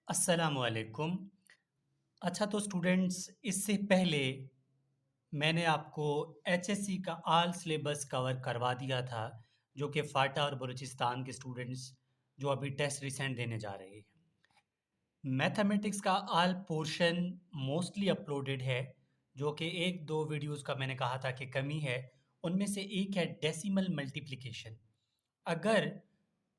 अस्सलामुअलैकुम। अच्छा तो स्टूडेंट्स इससे पहले मैंने आपको एचएससी का ऑल सिलेबस कवर करवा दिया था, जो कि फाटा और बलूचिस्तान के स्टूडेंट्स जो अभी टेस्ट रिसेंट देने जा रहे हैं। मैथमेटिक्स का ऑल पोर्शन मोस्टली अपलोडेड है, जो कि 1-2 वीडियोज़ का मैंने कहा था कि कमी है, उनमें से एक है डेसिमल मल्टीप्लिकेशन। अगर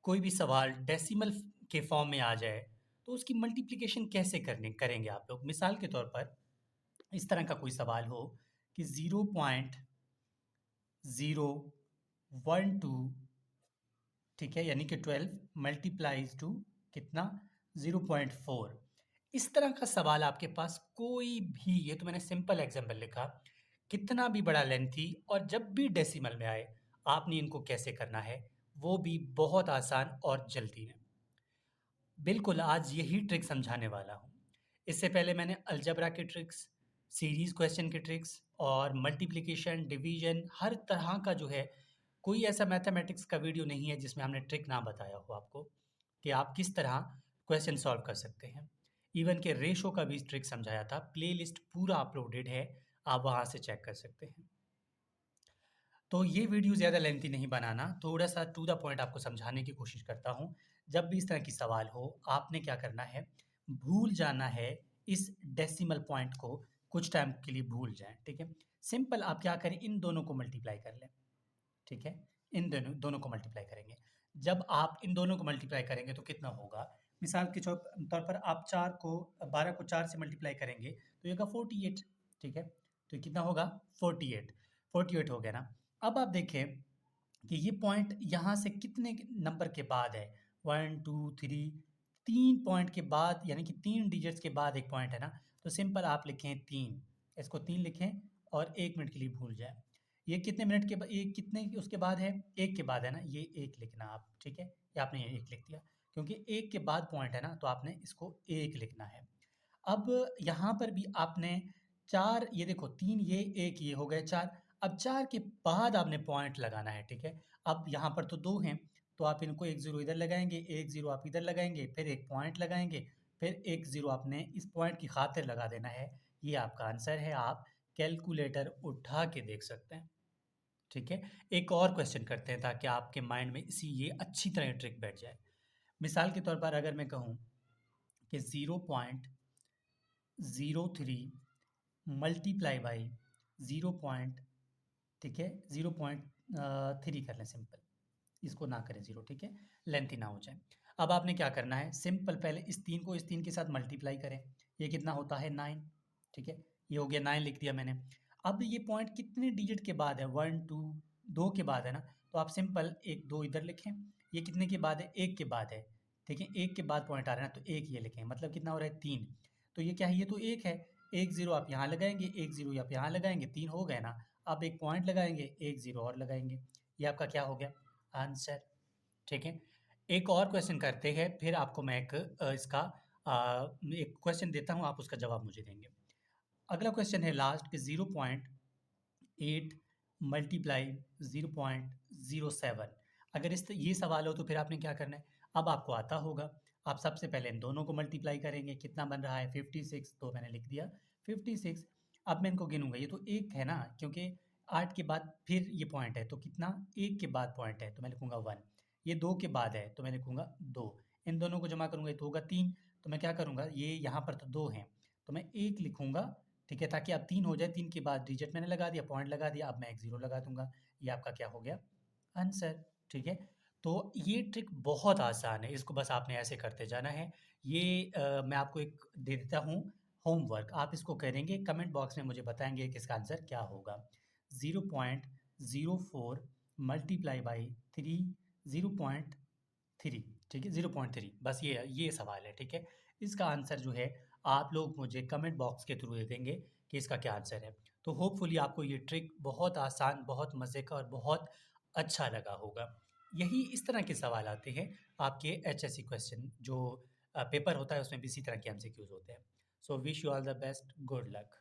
कोई भी सवाल डेसिमल के फॉर्म में आ जाए, तो उसकी मल्टीप्लिकेशन कैसे करने करेंगे आप लोग? मिसाल के तौर पर इस तरह का कोई सवाल हो कि 0.012 ठीक है, यानी कि 12 मल्टीप्लाइज टू कितना 0.4। इस तरह का सवाल आपके पास कोई भी, ये तो मैंने सिंपल एग्जांपल लिखा, कितना भी बड़ा लेंथी और जब भी डेसिमल में आए, आपने इनको कैसे करना है, वो भी बहुत आसान और जल्दी में। बिल्कुल, आज यही ट्रिक समझाने वाला हूँ। इससे पहले मैंने अलजेब्रा के ट्रिक्स, सीरीज़ क्वेश्चन के ट्रिक्स और मल्टीप्लिकेशन, डिवीज़न हर तरह का जो है, कोई ऐसा मैथमेटिक्स का वीडियो नहीं है जिसमें हमने ट्रिक ना बताया हो आपको, कि आप किस तरह क्वेश्चन सॉल्व कर सकते हैं। इवन के रेशो का भी ट्रिक समझाया था, प्लेलिस्ट पूरा अपलोडेड है, आप वहाँ से चेक कर सकते हैं। तो ये वीडियो ज़्यादा लेंथी नहीं बनाना, थोड़ा-सा टू द पॉइंट आपको समझाने की कोशिश करता हूँ। जब भी इस तरह की सवाल हो, आपने क्या करना है, भूल जाना है इस डेसिमल पॉइंट को, कुछ टाइम के लिए भूल जाएँ, ठीक है? सिंपल आप क्या करें, इन दोनों को मल्टीप्लाई कर लें, ठीक है? इन दोनों दोनों को मल्टीप्लाई करेंगे। जब आप इन दोनों को मल्टीप्लाई करेंगे तो कितना होगा? मिसाल के तौर पर आप 12 को 4 से मल्टीप्लाई करेंगे, तो ये होगा 48, ठीक है? तो ये कितना होगा? 48, 48 हो गया ना? अब आप देखें कि ये पॉइंट यहाँ से कितने नंबर के बाद है? 1, 2, 3, 3 पॉइंट के बाद, यानी कि 3 डिजिट्स के बाद एक पॉइंट है ना? तो सिंपल आप लिखें 3, इसको 3 लिखें और 1 मिनट के लिए भूल जाएँ। ये कितने मिनट के ये कितने उसके बाद है? 1 के बाद है ना? ये 1 लिखना आप, ठीक है? ये आपने ये 1 लिख दिया, क्योंकि 1 के बाद पॉइंट है ना, तो आपने इसको 1 लिखना है। अब यहाँ पर भी आपने 4, ये देखो 3 ये 1 ये हो गए 4, अब 4 के बाद आपने पॉइंट लगाना है, ठीक है? अब यहाँ पर तो 2 हैं, तो आप इनको 1 ज़ीरो इधर लगाएँगे, 1 ज़ीरो आप इधर लगाएँगे, फिर एक पॉइंट लगाएँगे, फिर 1 ज़ीरो आपने इस पॉइंट की खातिर लगा देना है। ये आपका आंसर है, आप कैलकुलेटर उठा के देख सकते हैं, ठीक है? एक और क्वेश्चन करते हैं ताकि आपके माइंड में इसी ये अच्छी तरह ट्रिक बैठ जाए। मिसाल के तौर पर अगर मैं कहूँ कि 0.03 मल्टीप्लाई बाई 0 पॉइंट, ठीक है, 0.3 कर लें सिंपल, इसको ना करें 0, ठीक है, लेंथी ना हो जाए। अब आपने क्या करना है, सिंपल पहले इस 3 को इस 3 के साथ मल्टीप्लाई करें, ये कितना होता है 9, ठीक है, ये हो गया 9 लिख दिया मैंने। अब ये पॉइंट कितने डिजिट के बाद है, 1, 2, 2 के बाद है ना, तो आप सिंपल 1, 2 इधर लिखें, ये कितने के बाद है, 1 के बाद है, ठीक है, 1 के बाद पॉइंट आ रहा है ना, तो 1 ये लिखें, मतलब कितना हो रहा है 3, तो ये क्या है, ये तो 1 है, 1 ज़ीरो आप यहाँ लगाएँगे, 1 ज़ीरो आप यहाँ लगाएँगे, 3 हो गए ना, अब एक पॉइंट लगाएँगे, 1 ज़ीरो और लगाएँगे, ये आपका क्या हो गया आंसर, ठीक है। एक और क्वेश्चन करते हैं, फिर आपको मैं एक क्वेश्चन देता हूँ, आप उसका जवाब मुझे देंगे। अगला क्वेश्चन है लास्ट कि 0.8 मल्टीप्लाई 0.07, अगर ये सवाल हो तो फिर आपने क्या करना है, अब आपको आता होगा, आप सबसे पहले इन दोनों को मल्टीप्लाई करेंगे, कितना बन रहा है 56, तो मैंने लिख दिया 56। अब मैं इनको गिनूंगा, ये तो एक है ना, क्योंकि 8 के बाद फिर ये पॉइंट है, तो कितना, 1 के बाद पॉइंट है तो मैं लिखूंगा 1, ये 2 के बाद है तो मैं लिखूंगा 2, इन दोनों को जमा करूंगा तो होगा 3, तो मैं क्या करूंगा, ये यहाँ पर तो 2 हैं, तो मैं 1 लिखूंगा, ठीक है, ताकि अब 3 हो जाए, 3 के बाद डिजिट मैंने लगा दिया, पॉइंट लगा दिया, अब मैं एक ज़ीरो लगा दूँगा। ये आपका क्या हो गया आंसर, ठीक है। तो ये ट्रिक बहुत आसान है, इसको बस आपने ऐसे करते जाना है। ये मैं आपको एक दे देता हूँ होमवर्क, आप इसको करेंगे, कमेंट बॉक्स में मुझे बताएँगे कि इसका आंसर क्या होगा। 0.04 मल्टीप्लाई बाई 3, 0.3, ठीक है, 0.3, बस ये सवाल है, ठीक है। इसका आंसर जो है आप लोग मुझे कमेंट बॉक्स के थ्रू दे देंगे कि इसका क्या आंसर है। तो होपफुली आपको ये ट्रिक बहुत आसान, बहुत मज़े का और बहुत अच्छा लगा होगा। यही इस तरह के सवाल आते हैं आपके एचएससी क्वेश्चन, जो पेपर होता है उसमें भी इसी तरह के एमसीक्यूज़ होते हैं। So wish you all the best, good luck.